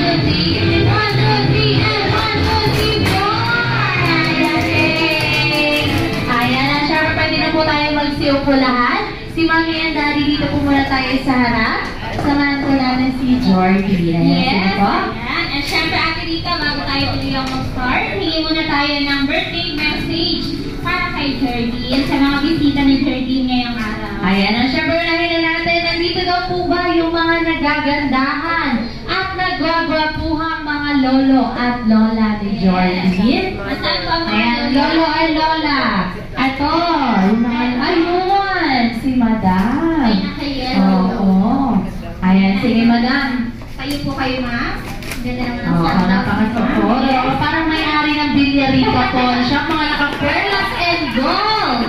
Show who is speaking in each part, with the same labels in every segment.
Speaker 1: 2, 3. 1, 2, 3, and 1, 2, 3, 4. Ayan, eh. Ayan, at syempre pwede na po tayo magsiupo lahat. Si Mami and Daddy, dito po muna tayo sa harap. Samahan po namin si Jordy. Ayan,
Speaker 2: Yes,
Speaker 1: po.
Speaker 2: ayan. At syempre, Ate Rita, bago tayo ulilang mag-start, hingi muna tayo ng birthday message para kay Jardine sa mga bisita ni Jardine ngayong araw.
Speaker 1: Ayan, at syempre unahin na natin, nandito daw po ba yung mga nagagandahan at nagwagwapuhang mga lolo at lola ni Jordy?
Speaker 2: Nasaan po ang mga
Speaker 1: Ayan, lolo at lola. Ito, yung mga, ayun, si Madam.
Speaker 2: Ay, naka-yellow.
Speaker 1: Oo. Ayan, sige Madam.
Speaker 2: Kayo po kayo, ma'am. Ganda naman ang
Speaker 1: Oo,
Speaker 2: sa
Speaker 1: napakasapor. Oo, parang may-ari ng Villarita po. Siya, mga naka-perlas and gold.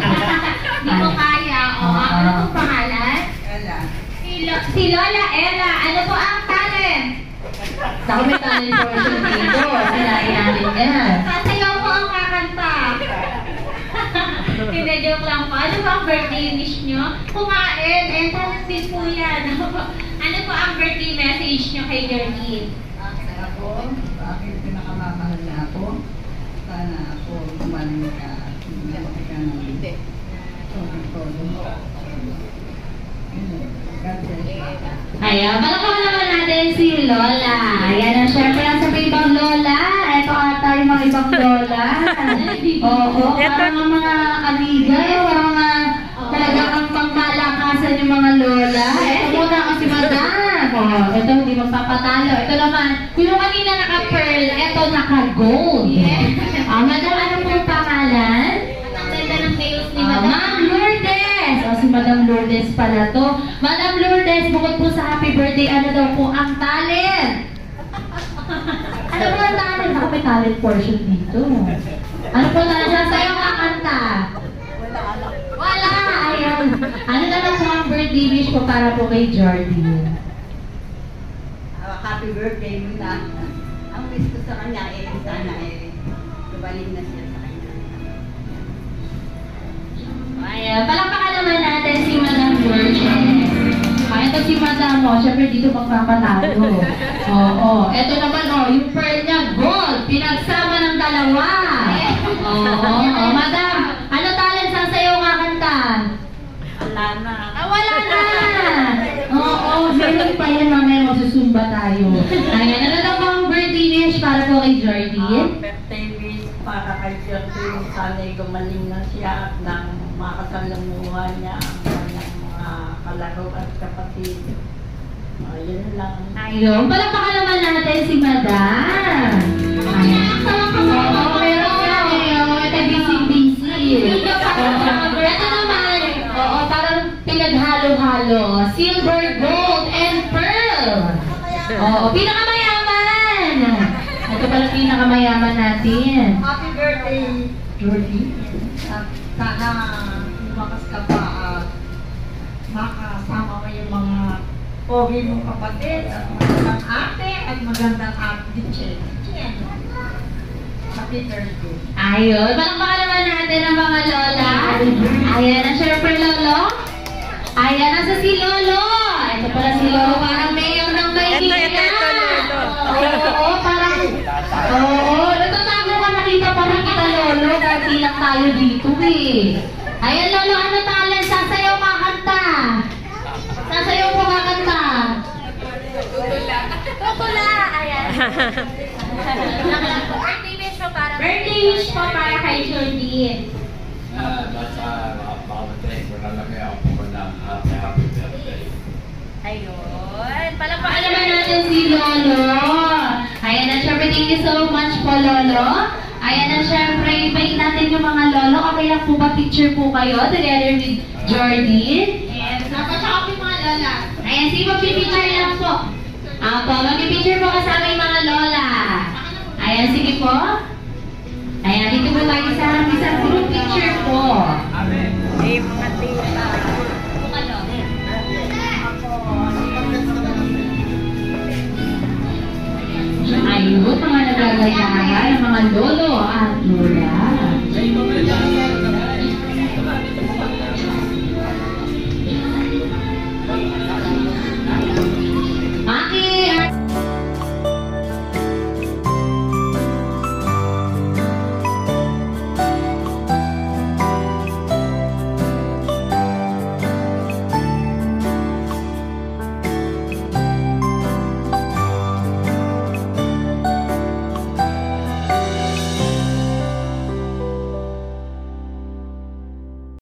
Speaker 2: Hindi ko kaya. O,
Speaker 1: Oo.
Speaker 2: ano pong pangalan? Si Lola Ella. Ano po ang talent?
Speaker 1: Sa may talent portion dito. Sinain natin yan.
Speaker 2: Sasayaw po ang kakanta. Hindi, joke lang po. Ano ba ang birthday wish nyo? Kumain. Eh, talent din po yan. Ano po ang birthday message nyo kay Geraldine?
Speaker 3: Ako, aking pinakamamahal na ako. Sana ako gumaling ka at lumaki ka ng hindi.
Speaker 1: Ayan, palakpakan naman natin si Lola. Ayan, syempre nasa may ibang Lola. Ito ata yung mga ibang Lola. Oo, parang ang mga amiga, parang mga talagang ang pangmalakasan yung mga Lola. Ito muna kasi madam. Oh, ito hindi magpapatalo. Ito naman, yung kanina naka-pearl, ito naka-gold. Madam, ano pong pangalan?
Speaker 2: Ang ganda ng nails ni
Speaker 1: Ma'am
Speaker 2: Madam.
Speaker 1: Lourdes! Si Madam Lourdes pala to. Madam Lourdes, bukod po sa happy birthday, ano daw po ang talent? Ano po ang talent? Ako may talent portion dito. Ano po talent? Sasayaw ka kanta? Wala! Ayun. Ano na lang po ang birthday wish ko para po kay Jordy?
Speaker 3: Happy birthday muna. Ang wish ko sa kanya sana tumaling na siya sa kanya.
Speaker 1: Ayan, palakpakan naman natin si Madam Lourdes. Ito si Madam, syempre dito magpapatalo. Oo, ito naman, yung pearl niya, gold, pinagsama ng dalawa. Oo, Madam, ano talent sa sayo nga kanta?
Speaker 3: Wala na.
Speaker 1: Wala na! Oo, meron pa yan, mamaya magsusumba tayo. Ayan, ano daw bang birthday wish para po kay Jordy?
Speaker 3: Birthday wish para kay Jordan. Sana'y gumaling na siya at nang makasalamuhan niya ang kanyang mga kalaro at kapatid. Yun lang.
Speaker 1: Ayun, palakpakan naman natin si Madam. Ayan. Oo, meron nga ito busy-busy. Ito naman, parang pinaghalo-halo. Silver, gold, and pearl. Oo, pinakamayaman. Ito pala pinakamayaman natin.
Speaker 3: Happy birthday, Jordy. At sana lumakas ka pa at makasama mo yung mga pogi mong kapatid at magandang ate at magandang ate. Happy birthday.
Speaker 1: Ayun, palakpakan naman natin ang mga lola. Ayan, ang syempre lolo. Ayan, nasa si Lolo. Ito pala si Lolo, parang mayor ng Maynila.
Speaker 4: Ito, Lolo.
Speaker 1: Oo, parang, nagtatago ka, nakita pa rin kita, Lolo, dahil silang tayo dito eh. Ayan, Lolo, ano talent? Sasayaw ka kanta. Sasayaw ko ka kanta.
Speaker 2: Tutula. Ayan. Birthday wish mo para kay Jordy.
Speaker 5: Basta makamatay ko na lang ako ko ng happy birthday.
Speaker 2: Ayun.
Speaker 1: Palakpakan naman natin si Lolo. Ayan na, syempre, thank you so much po, Lolo. Ayan na, syempre, invite natin yung mga Lolo. Okay lang po ba picture po kayo together with Jordy?
Speaker 2: Yes. Napasya ko yung mga lola.
Speaker 1: Ayan, sige, mag-picture lang po. Apo, mag-picture po kasama yung mga Lola. Ayan, sige po. Ayan, dito po tayo sa isang group picture po.
Speaker 4: Ay, mga tita.